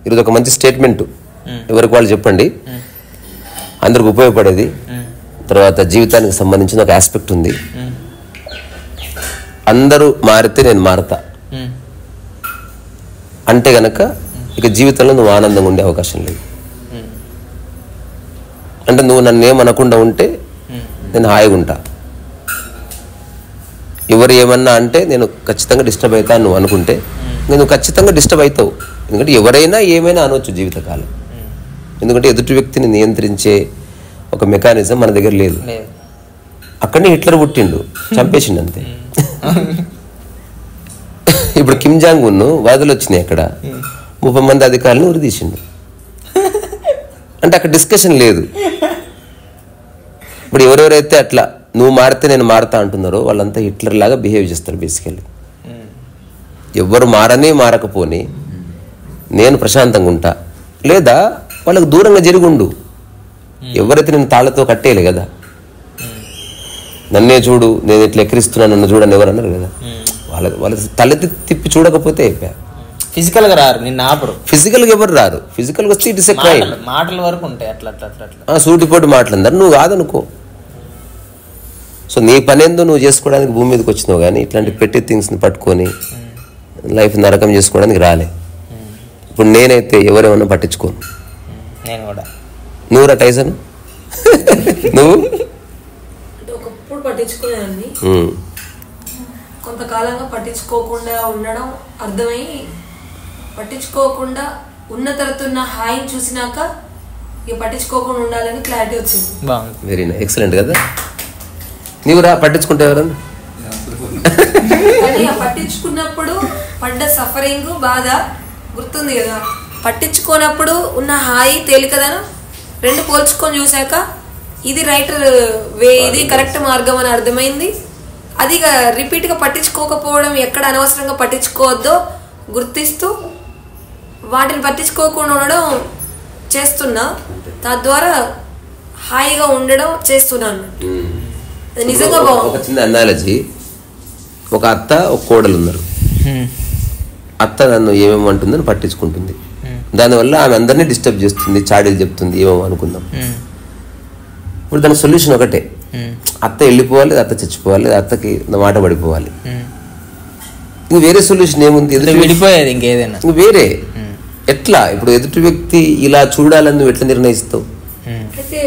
ఇది ఒక మంచి స్టేట్మెంట్, ఎవరికి వాళ్ళు చెప్పండి, అందరికి ఉపయోగపడేది. తర్వాత జీవితానికి సంబంధించిన ఒక ఆస్పెక్ట్ ఉంది. అందరూ మారితే నేను మారతా అంటే గనక ఇక జీవితంలో నువ్వు ఆనందంగా ఉండే అవకాశం లేదు. అంటే నువ్వు నన్ను ఏమనకుండా ఉంటే నేను హాయిగా ఉంటా. ఎవరు ఏమన్నా అంటే నేను ఖచ్చితంగా డిస్టర్బ్ అవుతా నువ్వు అనుకుంటే నేను ఖచ్చితంగా డిస్టర్బ్ అవుతావు. ఎందుకంటే ఎవరైనా ఏమైనా అనవచ్చు జీవితకాలం. ఎందుకంటే ఎదుటి వ్యక్తిని నియంత్రించే ఒక మెకానిజం మన దగ్గర లేదు. అక్కడనే హిట్లర్ పుట్టిండు, చంపేసిండు అంతే. ఇప్పుడు కిమ్ జాంగ్ ఉన్ వరదలు వచ్చినాయి, అక్కడ 30 మంది అధికారులను ఉరిదీసిండు. అంటే అక్కడ డిస్కషన్ లేదు. ఇప్పుడు ఎవరెవరైతే అట్లా నువ్వు మారితే నేను మారతా అంటున్నారో వాళ్ళంతా హిట్లర్ లాగా బిహేవ్ చేస్తారు బేసికల్లీ. ఎవ్వరు మారకపోని నేను ప్రశాంతంగా ఉంటా, లేదా వాళ్ళకు దూరంగా జరిగుండు. ఎవరైతే నేను తాళ్లతో కట్టేయలే కదా, నన్నే చూడు నేను ఇట్లా ఎక్కిరిస్తున్నాను నన్ను చూడని ఎవరు అన్నారు కదా. వాళ్ళ తలెత్తి తిప్పి చూడకపోతే అయిపోయా. ఫిజికల్ గా రారు, నిన్న ఆపరు. ఫిజికల్ గా ఎవరు రారు, ఫిజికల్ గా వస్తే ఇట్ ఇస్ ఎ క్రైమ్. మాటల వరకు ఉంటాయి అట్లా అట్లా అట్లా సూటిపోటు మాట్లాడారు, నువ్వు కాదనుకో. సో నీ పనేందో నువ్వు చేసుకోవడానికి భూమి మీదకి వచ్చినావు, కానీ ఇట్లాంటి పెట్టి థింగ్స్ని పట్టుకొని లైఫ్ నరకం చేసుకోవడానికి రాలే. ఇప్పుడు నేనైతే ఎవరేమన్నా పట్టించుకోను. నేను కూడా. నువ్వురా టైసన్, నువ్వు? ఒకప్పుడు పట్టించుకునేదాన్ని, కొంతకాలంగా పట్టించుకోకుండా ఉండడం అర్థమై పట్టించుకోకుండా ఉన్న తర్వాత ఉన్న హాయిని చూసినాక ఇక పట్టించుకోకుండా ఉండాలని క్లారిటీ వచ్చింది. వెరీ నైస్, ఎక్సలెంట్ కదా. నీవు రా పట్టించుకుంటే ఎవరన్నా. కానీ పట్టించుకున్నప్పుడు పడ్డ సఫరింగ్ బాధ గుర్తుంది కదా. పట్టించుకోనప్పుడు ఉన్న హాయి తేలికదనం రెండు పోల్చుకొని చూసాక ఇది రైట్ వే, ఇది కరెక్ట్ మార్గం అని అర్థమైంది. అది రిపీట్గా పట్టించుకోకపోవడం, ఎక్కడ అనవసరంగా పట్టించుకోవద్దో గుర్తిస్తూ వాటిని పట్టించుకోకుండా ఉండడం చేస్తున్నా. తద్వారా హాయిగా ఉండడం చేస్తున్నాను. నిజంగా ఒక చిన్న అనాలజీ, ఒక అత్త ఒక కోడలు ఉన్నారు. అత్త నన్ను ఏమేమంటుందని పట్టించుకుంటుంది, దానివల్ల ఆమె అందరినీ డిస్టర్బ్ చేస్తుంది, చాడీలు చెప్తుంది, ఏమేమో అనుకుందాం. ఇప్పుడు దానికి సొల్యూషన్ ఒకటే, అత్త వెళ్ళిపోవాలి, అత్త చచ్చిపోవాలి, అత్తకి మాట పడిపోవాలి. ఇంక వేరే సొల్యూషన్ ఏముంది? విడిపోయేది ఇంకేదైనా ఇంక వేరే. ఎట్లా ఇప్పుడు ఎదుటి వ్యక్తి ఇలా చూడాలని నువ్వు ఎట్లా నిర్ణయిస్తావు? అయితే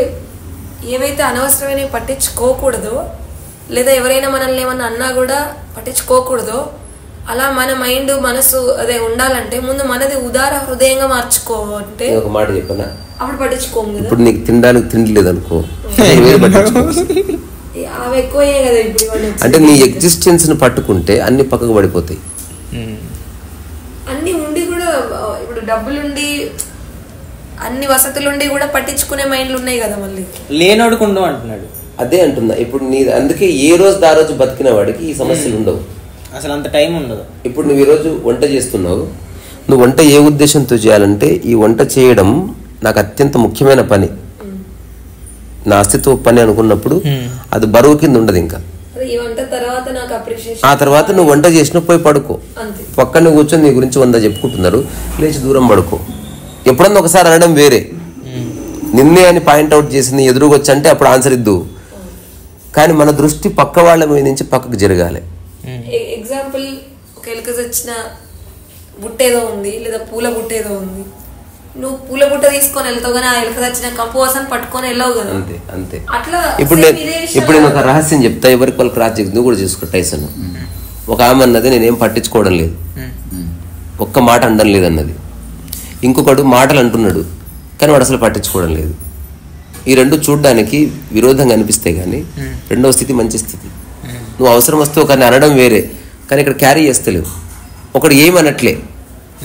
ఏవైతే అనవసరమైన పట్టించుకోకూడదో, లేదా ఎవరైనా మనల్ని ఏమన్నా అన్నా కూడా పట్టించుకోకూడదో, అలా మన మైండ్ మనసు అదే ఉండాలంటే ముందు మనది ఉదార హృదయంగా మార్చుకోవాలంటే ఒక మాట చెప్పనా, అప్పుడు పట్టించుకోము కదా. ఇప్పుడు నీకు తినడానికి తిండి లేదనుకో, అవి ఎక్కువే కదా ఇప్పుడు. అంటే నీ ఎగ్జిస్టెన్స్ ని పట్టుకుంటే అన్ని పక్కకు పడిపోతాయి. అన్ని ఉండి కూడా, ఇప్పుడు డబ్బులుండి అన్ని వసతులుండి కూడా పట్టించుకునే మైండ్లు ఉన్నాయి కదా. మళ్ళీ లేనోడుకుండో అంటున్నాడు. అదే అంటున్నా, ఇప్పుడు నీ అందుకే ఏ రోజు ఆ రోజు బతికిన వాడికి ఈ సమస్యలు ఉండవు, అసలు అంత టైం ఉండదు. ఇప్పుడు నువ్వు ఈరోజు వంట చేస్తున్నావు, నువ్వు వంట ఏ ఉద్దేశంతో చేయాలంటే ఈ వంట చేయడం నాకు అత్యంత ముఖ్యమైన పని, నా అస్తిత్వ పని అనుకున్నప్పుడు అది బరువు కింద ఉండదు. ఇంకా ఆ తర్వాత నువ్వు వంట చేసినా పోయి పడుకో, పక్కన కూర్చొని నీ గురించి 100 చెప్పుకుంటున్నారు, లేచి దూరం పడుకో. ఎప్పుడన్నా ఒకసారి అనడం వేరే, నిన్నే అని పాయింట్అవుట్ చేసింది ఎదురుగొచ్చి అంటే అప్పుడు ఆన్సర్ ఇద్దు. కానీ మన దృష్టి పక్క వాళ్ళ మీద నుంచి పక్కకు జరగాలి. ఎగ్జాంపుల్, ఒక ఎలుక వచ్చిన బుట్ట ఏదో ఉంది, లేదా పూల బుట్ట ఏదో ఉంది, నువ్వు పూల బుట్ట తీసుకొని వెళ్తావు, కానీ ఆ ఎలుక వచ్చిన కంపోజన్ పట్టుకొని వెళ్ళావు కదా. అంతే అంతే. అట్లా ఇప్పుడు నేను ఒక రహస్యం చెప్తా, ఎవరికి వాళ్ళు క్రాస్ చెక్ నువ్వు కూడా చూసుకో. టైసన్ ఒక ఆమె అన్నది నేనేం పట్టించుకోవడం లేదు, ఒక్క మాట అనడం లేదన్నది. ఇంకొకడు మాటలు అంటున్నాడు కానీ వాడు అసలు పట్టించుకోవడం లేదు. ఈ రెండు చూడడానికి విరోధంగా అనిపిస్తాయి, కానీ రెండవ స్థితి మంచి స్థితి. నువ్వు అవసరం వస్తే ఒకరిని అనడం వేరే, కానీ ఇక్కడ క్యారీ చేస్తలేవు. ఒకడు ఏమనట్లే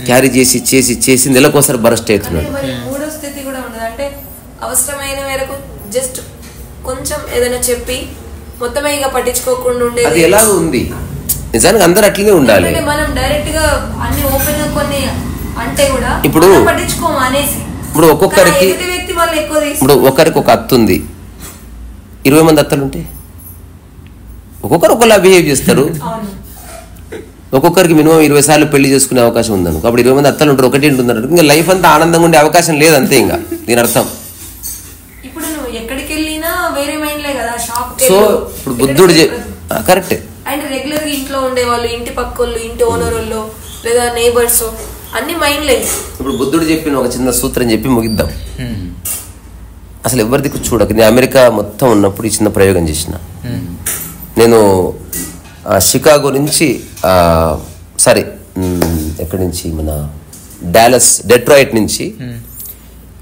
క్యారీ చేసి చేసి చేసి నెలకోసారి బరస్ట్ అవుతున్నాడు. మూడో స్థితి కూడా ఉండదు, అంటే అవసరమైన మేరకు జస్ట్ కొంచెం ఏదైనా చెప్పి మొత్తమే ఇక పట్టించుకోకుండా ఉండే. అది ఎలా ఉంది నిజానికి? అందరు అట్లనే ఉండాలి. మనం డైరెక్ట్ గా అన్ని ఓపెన్ గా కొన్ని అంటే కూడా ఇప్పుడు పట్టించుకోము అనేసి. ఇప్పుడు ఒక్కొక్కరికి ఇప్పుడు ఒకరికి ఒక అత్త ఉంది, 20 మంది అత్తలు ఉంటే ఒక్కొక్కరు ఒకలా బిహేవ్ చేస్తారు. ఒక్కొక్కరికి మినిమం 20 సార్లు పెళ్లి చేసుకునే అవకాశం ఉందను. అప్పుడు 20 మంది అత్తలు ఉంటారు, ఒకటి ఉంటున్నారు. ఇంకా లైఫ్ అంతా ఆనందంగా ఉండే అవకాశం లేదు అంతే. ఇంకా దీని అర్థం ఇప్పుడు నువ్వు ఎక్కడికి వెళ్ళినా వేరే మైండ్లే కదా. షాప్ సో ఇప్పుడు బుద్ధుడు కరెక్టే. అండ్ రెగ్యులర్ గా ఇంట్లో ఉండేవాళ్ళు, ఇంటి పక్కోళ్ళు, ఇంటి ఓనర్ వాళ్ళు లేదా నేబర్స్ అన్ని మైండ్లే. ఇప్పుడు బుద్ధుడు చెప్పిన ఒక చిన్న సూత్రం చెప్పి ముగిద్దాం. అసలు ఎవరి దిక్కు చూడక. నేను అమెరికా మొత్తం ఉన్నప్పుడు ఈ చిన్న ప్రయోగం చేసిన. నేను షికాగో నుంచి సారీ ఎక్కడి నుంచి మన డెట్రాయిట్ నుంచి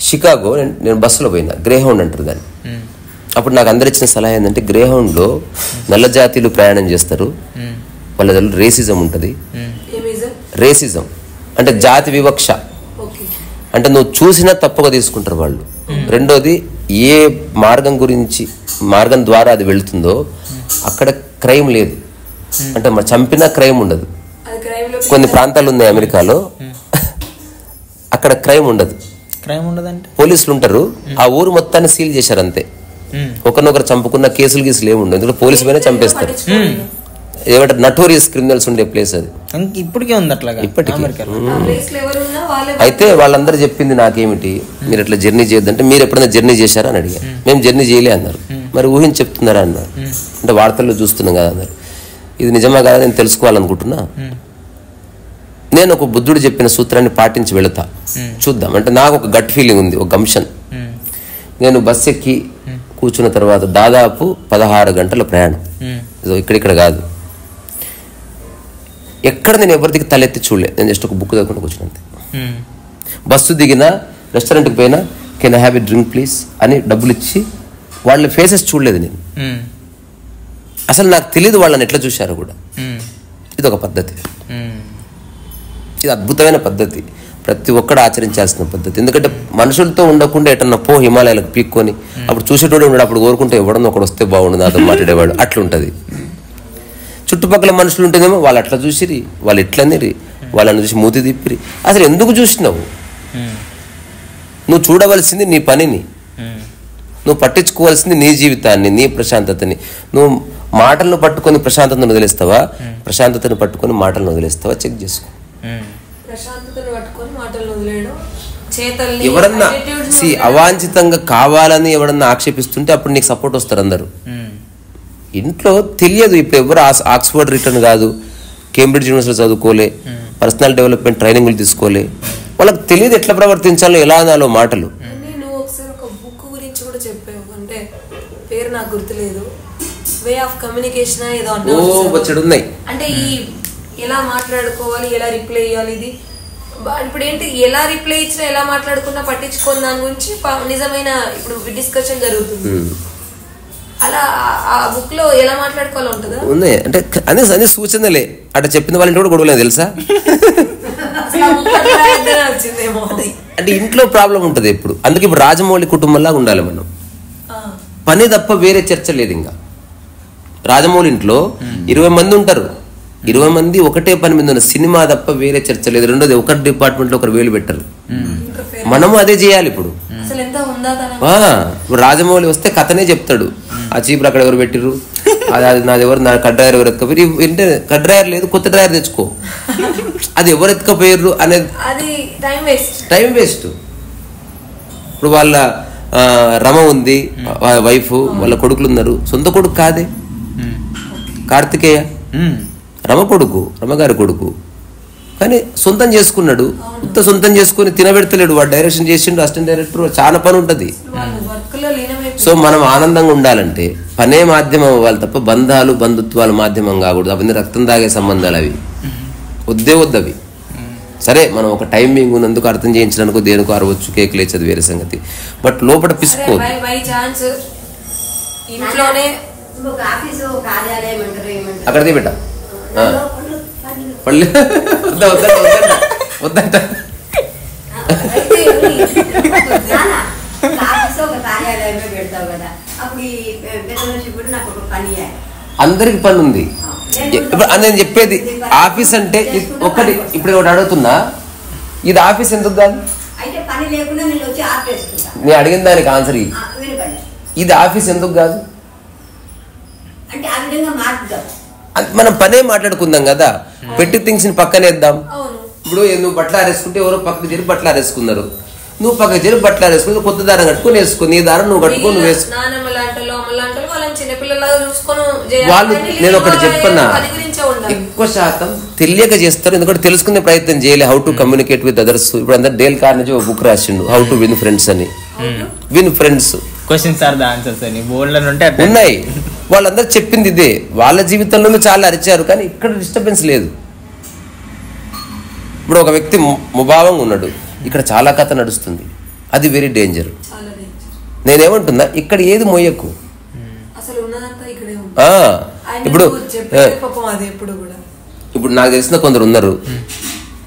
షికాగో నేను బస్సులో పోయినా. గ్రేహౌండ్ అంటారు దాన్ని. అప్పుడు నాకు అందరు ఇచ్చిన సలహా ఏంటంటే, గ్రేహౌండ్లో నల్ల జాతీయులు ప్రయాణం చేస్తారు, వాళ్ళ దగ్గర రేసిజం ఉంటుంది. రేసిజం అంటే జాతి వివక్ష. అంటే నువ్వు చూసినా తప్పుగా తీసుకుంటారు వాళ్ళు. రెండోది, ఏ మార్గం ద్వారా అది వెళుతుందో అక్కడ క్రైమ్ లేదు. అంటే చంపినా క్రైమ్ ఉండదు. కొన్ని ప్రాంతాలు ఉన్నాయి అమెరికాలో, అక్కడ క్రైమ్ ఉండదు. పోలీసులు ఉంటారు, ఆ ఊరు మొత్తాన్ని సీల్ చేశారు అంతే. ఒకరినొకరు చంపుకున్న కేసులు గీసులు ఏమి ఉండదు. ఎందుకంటే పోలీసు పైన చంపేస్తారు. ఏమంటారు, నటోరియస్ క్రిమినల్స్ ఉండే ప్లేస్ అది. ఇప్పటికే ఉంది అట్లా. ఇప్పటికీ అయితే వాళ్ళందరూ చెప్పింది నాకేమిటి, మీరు ఎట్లా జర్నీ చేయొద్దంటే, మీరు ఎప్పుడైనా జర్నీ చేశారా అని అడిగా. మేము జర్నీ చేయలే అన్నారు. మరి ఊహించి చెప్తున్నారా అన్నారు. అంటే వార్తల్లో చూస్తున్నాం కదా అన్నారు. ఇది నిజమా కదా నేను తెలుసుకోవాలనుకుంటున్నా. నేను ఒక బుద్ధుడు చెప్పిన సూత్రాన్ని పాటించి వెళుతా, చూద్దాం. అంటే నాకు ఒక గట్ ఫీలింగ్ ఉంది, ఒక గంషన్. నేను బస్ ఎక్కి కూర్చున్న తర్వాత దాదాపు 16 గంటల ప్రయాణం. ఇక్కడిక్కడ కాదు, ఎక్కడ నేను ఎవరికి తలెత్తి చూడలే. నేను జస్ట్ ఒక బుక్ చదువుకుంటూ కూర్చున్నంతే. బస్సు దిగినా, రెస్టారెంట్కి పోయినా, can I have a drink please అని డబ్బులు ఇచ్చి వాళ్ళ ఫేసెస్ చూడలేదు నేను. అసలు నాకు తెలియదు వాళ్ళని ఎట్లా చూశారు కూడా. ఇది ఒక పద్ధతి. ఇది అద్భుతమైన పద్ధతి, ప్రతి ఒక్కడు ఆచరించాల్సిన పద్ధతి. ఎందుకంటే మనుషులతో ఉండకుండా ఎటన్నా పో హిమాలయాలకు పీక్కొని అప్పుడు చూసేటోడు ఉన్నాడు. అప్పుడు కోరుకుంటే ఎవడన్నా ఒకడు వస్తే బాగుండు నాతో మాట్లాడేవాడు. అట్లుంటుంది. చుట్టుపక్కల మనుషులు ఉంటేనేమో వాళ్ళు అట్లా చూసిరి, వాళ్ళు ఎట్లనిరి, వాళ్ళని చూసి మూతి తిప్పిరి. అసలు ఎందుకు చూసినావు? నువ్వు చూడవలసింది నీ పనిని, నువ్వు పట్టించుకోవాల్సింది నీ జీవితాన్ని, నీ ప్రశాంతతని. నువ్వు మాటలను పట్టుకొని ప్రశాంతతను వదిలేస్తావా, ప్రశాంతతను పట్టుకొని మాటలను వదిలేస్తావా? చెక్ చేసుకో. ఎవరన్నా అవాంఛితంగా కావాలని ఎవరన్నా ఆక్షేపిస్తుంటే అప్పుడు నీకు సపోర్ట్ వస్తారు అందరూ. ఇంట్లో తెలియదు. ఇప్పుడు ఎవరు ఆక్స్ఫర్డ్ రిటర్న్ కాదు, కేంబ్రిడ్జ్ యూనివర్సిటీ చదువుకోలే, పర్సనల్ డెవలప్మెంట్ ట్రైనింగ్లు తీసుకోలే, వాళ్ళకి తెలియదు ఎట్లా ప్రవర్తించాలో, ఎలా అనాలో మాటలు. నువ్వు ఒకసారి ఒక బుక్ గురించి కూడా చెప్పావు, అంటే పేరు నాకు గుర్తులేదు, వే ఆఫ్ కమ్యూనికేషన్ ఏదో ఉన్నాయి. అంటే ఈ ఎలా మాట్లాడుకోవాలి, ఎలా రిప్లై ఇవ్వాలి, ఇది ఇప్పుడు ఏంటి, ఎలా రిప్లై ఇచ్చినా ఎలా మాట్లాడుకున్నా పట్టించుకోని దాని గురించి నిజమైన ఇప్పుడు డిస్కషన్ జరుగుతుంది. అలా ఆ బుక్ లో ఎలా మాట్లాడుకోవాలి ఉంటుందా? ఉంది. అంటే అనే సూచనలే అట్లా చెప్పిన వాళ్ళ కూడా గొడవలేదు తెలుసా. అంటే ఇంట్లో ప్రాబ్లం ఉంటుంది ఎప్పుడు. అందుకే ఇప్పుడు రాజమౌళి కుటుంబంలా ఉండాలి మనం. పని తప్ప వేరే చర్చ లేదు. ఇంకా రాజమౌళి ఇంట్లో 20 మంది ఉంటారు, 20 మంది ఒకటే పని మీద ఉన్న, సినిమా తప్ప వేరే చర్చ లేదు. రెండోది, ఒకరి డిపార్ట్మెంట్ లో ఒకరు వేలు పెట్టరు. మనము అదే చేయాలి. ఇప్పుడు రాజమౌళి వస్తే కథనే చెప్తాడు. ఆ చీపురు అక్కడ ఎవరు పెట్టిర్రు, అది నాది ఎవరు, నా కడ్రాయర్ ఎవరు ఎత్తుకపోయి, అంటే కడ్రాయర్ లేదు కొత్త డ్రాయర్ తెచ్చుకో, అది ఎవరు ఎత్తుకపోయారు అనేది టైం వేస్ట్. ఇప్పుడు వాళ్ళ రమ ఉంది, వైఫ్, వాళ్ళ కొడుకులు ఉన్నారు. సొంత కొడుకు కాదే, కార్తికేయ రమ కొడుకు, రమగారి కొడుకు, కానీ సొంతం చేసుకున్నాడు. ఉత్త సొంతం చేసుకుని తినబెడతలేడు. వాడు డైరెక్షన్ చేసిండు, అసిస్టెంట్ డైరెక్టర్, చాలా పని ఉంటుంది. సో మనం ఆనందంగా ఉండాలంటే పనే మాధ్యమం అవ్వాలి తప్ప బంధాలు బంధుత్వాలు మాధ్యమం కాకూడదు. అవన్నీ రక్తం తాగే సంబంధాలు, అవి వద్దు అవి. సరే మనం ఒక టైమింగ్ ఉన్నందుకు అర్థం చేయించడానికి దేనికో అరవచ్చు, కేక్ లేచది వేరే సంగతి. బట్ లోపల పిసుకో అక్కడదే పెట్ట వద్దంట. అందరికి పని ఉంది. నేను చెప్పేది ఆఫీస్ అంటే ఒకటి. ఇప్పుడు ఒకటి అడుగుతున్నా, ఇది ఆఫీస్ ఎందుకు కాదు? నేను అడిగిన దానికి ఆన్సర్ ఇది ఆఫీస్ ఎందుకు కాదు? మనం పనే మాట్లాడుకుందాం కదా, పెట్టి థింగ్స్ ని పక్కనేద్దాం. అవును. ఇప్పుడు నువ్వు బట్టలు ఆరేసుకుంటే ఎవరో పక్కకు జరిగి బట్టలు ఆరేసుకున్నారు, నువ్వు పక్కకు జరిగి బట్టలు ఆరేసుకుని కొత్త దారం కట్టుకుని వేసుకో, నీ దారం నువ్వు కట్టుకొని నువ్వు వేసుకో. వాళ్ళు నేను ఒకటి చెప్పన్నా, ఎక్కువ శాతం తెలియక చేస్తారు, ఎందుకంటే తెలుసుకునే ప్రయత్నం చేయలే. How to communicate with others. ఇప్పుడు అందరు డేల్ కార్నెగీ ఒక బుక్ రాసిండు, హౌ టు విన్ ఫ్రెండ్స్ అని. Win friends questions are the answers అని బోర్డులో ఉన్నాయి. వాళ్ళందరూ చెప్పింది ఇదే, వాళ్ళ జీవితంలోనూ చాలా అరిచారు, కానీ ఇక్కడ డిస్టర్బెన్స్ లేదు. ఇప్పుడు ఒక వ్యక్తి ముభావంగా ఉన్నాడు, ఇక్కడ చాలా కథ నడుస్తుంది, అది వెరీ డేంజర్. నేనేమంటున్నా, ఇక్కడ ఏది మొయ్యకు. ఇప్పుడు నాకు తెలిసిన కొందరు ఉన్నారు,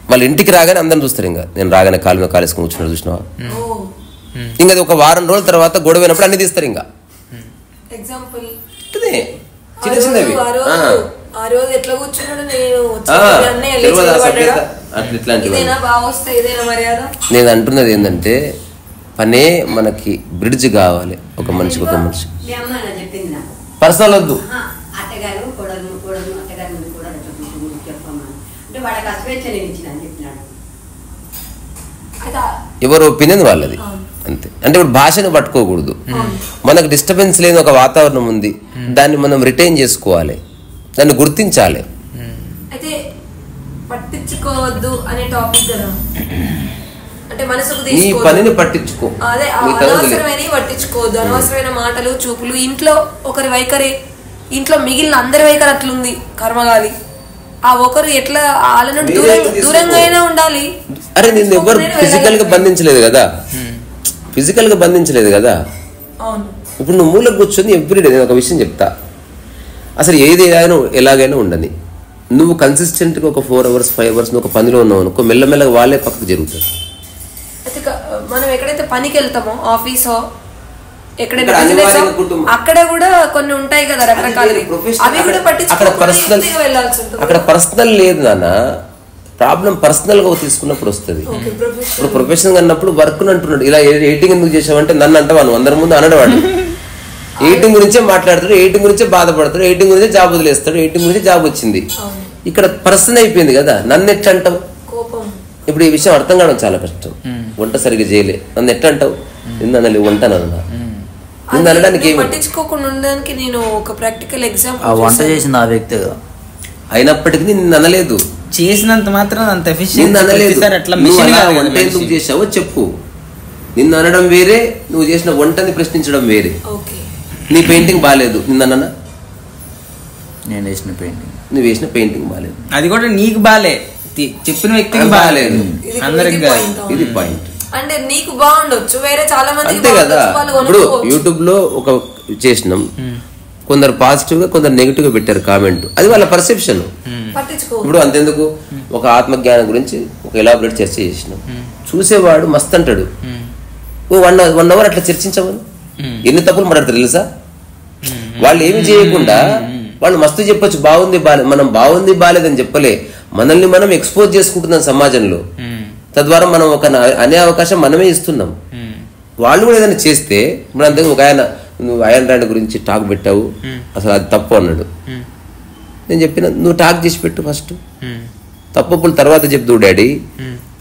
వాళ్ళ ఇంటికి రాగానే అందరిని చూస్తారు, ఇంకా నేను రాగానే కాలు మీద కాలేసుకుని కూర్చున్నాడు చూసినావా, ఇంకా అది ఒక వారం రోజుల తర్వాత గొడవైనప్పుడు అన్ని తీస్తారు. ఇంకా చిన్న చిన్నవి నేను అంటున్నది ఏంటంటే, పనే మనకి బ్రిడ్జ్ కావాలి ఒక మనిషికి, ఒక మనిషి. పర్సనల్ వద్దు, ఎవరు ఒపీనియన్ వాళ్ళది అంతే. అంటే ఇప్పుడు భాషను పట్టుకోకూడదు, మనకు డిస్టర్బెన్స్ లేని ఒక వాతావరణం ఉంది, దాన్ని మనం రిటైన్ చేసుకోవాలి, దాన్ని గుర్తించాలి. అయితే పట్టించుకోవద్దు అనే టాపిక్ కదా, అంటే మనసుకు నీ పనిని పట్టించుకో, అదే అనవసరమైన పట్టించుకోవద్దు. అనవసరమైన మాటలు, చూపులు, ఇంట్లో ఒకరి వైఖరి, ఇంట్లో మిగిలిన అందరి వైఖరి అట్లుంది కర్మగాలి, ఆ ఒకరు ఎట్లా వాళ్ళను దూరంగా అయినా ఉండాలి. అరే నేను ఎవరు ఫిజికల్ గా బంధించలేదు కదా, ఫిజికల్ గా బంధించలేదు కదా. ఇప్పుడు నువ్వు మూలకు కూర్చొని ఎవ్రీడే నేను ఒక విషయం చెప్తా, అసలు ఏది ఎలాగైనా ఉండని, నువ్వు కన్సిస్టెంట్గా ఒక 4 hours 5 hours నువ్వు ఒక పనిలో ఉన్నావు అనుకో, మెల్లమెల్లగా వాళ్ళే పక్కకు జరుగుతారు. మనం ఎక్కడైతే పనికి వెళ్తామో, ఆఫీసో ఎక్కడైనా అక్కడ కూడా కొన్ని ఉంటాయి కదా రకరకాల, అవి కూడా అక్కడ పర్సనల్ లేదు నాన్న, ప్రాబ్లం పర్సనల్ గా తీసుకున్నప్పుడు వస్తుంది. ఇప్పుడు ప్రొఫెషనల్ గా అన్నప్పుడు వర్క్ అంటున్నాడు, ఇలా ఎడిటింగ్ ఎందుకు చేసావంటే నన్ను అంటావాను, అందరి ముందు అనడవాడు. ఎడిటింగ్ గురించే మాట్లాడతాడు, ఎడిటింగ్ గురించే బాధపడతాడు, ఎడిటింగ్ గురించే జాబ్ వదిలేస్తాడు, ఎడిటింగ్ గురించి జాబ్ వచ్చింది. ఇక్కడ పర్సన్ అయిపోయింది కదా, నన్ను ఎట్లా అంటావు? ఇప్పుడు ఈ విషయం అర్థం కావడం చాలా కష్టం. వంట సరిగ్గా చేయలే, నన్ను ఎట్లా అంటావు? నిన్ను అనలే, వంట అన్నా, నిన్ను అనడానికి పట్టించుకోకుండా ఉండడానికి నేను ఒక ప్రాక్టికల్ ఎగ్జాంపుల్. వంట చేసింది ఆ వ్యక్తి కదా, అయినప్పటికీ నిన్ను అనలేదు, చేసినంత మాత్రం అంత వంట ఎందుకు చేసావో చెప్పు. నిన్ను అనడం వేరే, నువ్వు చేసిన వంటని ప్రశ్నించడం వేరే. నీ పెయింటింగ్ బాగాలేదు, నిన్న నేను వేసిన పెయింటింగ్, నువ్వు వేసిన పెయింటింగ్ బాగాలేదు, అది కూడా నీకు బాగాలే, చెప్పిన వ్యక్తికి బాగాలేదు, అందరికి. ఇది పాయింట్. అంటే నీకు బాగుండొచ్చు, వేరే చాలా మంది అంతే కదా. ఇప్పుడు యూట్యూబ్ లో ఒక చేసినాం, కొందరు పాజిటివ్ గా కొందరు నెగిటివ్ గా పెట్టారు కామెంట్, అది వాళ్ళ పర్సెప్షన్. ఇప్పుడు అంతెందుకు, ఒక ఆత్మజ్ఞానం గురించి ఒక ఎలాబరేట్ చర్చ చేసినాం, చూసేవాడు మస్త్ అంటాడు, ఓ 1 hour అట్లా చర్చించమని ఎన్ని తప్పులు మాట్లాడతారు తెలుసా. వాళ్ళు ఏమి చేయకుండా వాళ్ళు మస్తు చెప్పొచ్చు, బాగుంది బాలే, మనం బాగుంది బాలేదని చెప్పలే, మనల్ని మనం ఎక్స్పోజ్ చేసుకుంటున్నాం సమాజంలో, తద్వారా మనం ఒక అనే అవకాశం మనమే ఇస్తున్నాం. వాళ్ళు కూడా ఏదైనా చేస్తే, ఇప్పుడు అంతే ఒక ఆయన, నువ్వు అయాన్ రాండ్ గురించి టాక్ పెట్టావు, అసలు అది తప్పు అన్నాడు. నేను చెప్పిన, నువ్వు టాక్ చేసి పెట్టు ఫస్ట్, తప్పులు తర్వాత చెప్తూ డాడీ,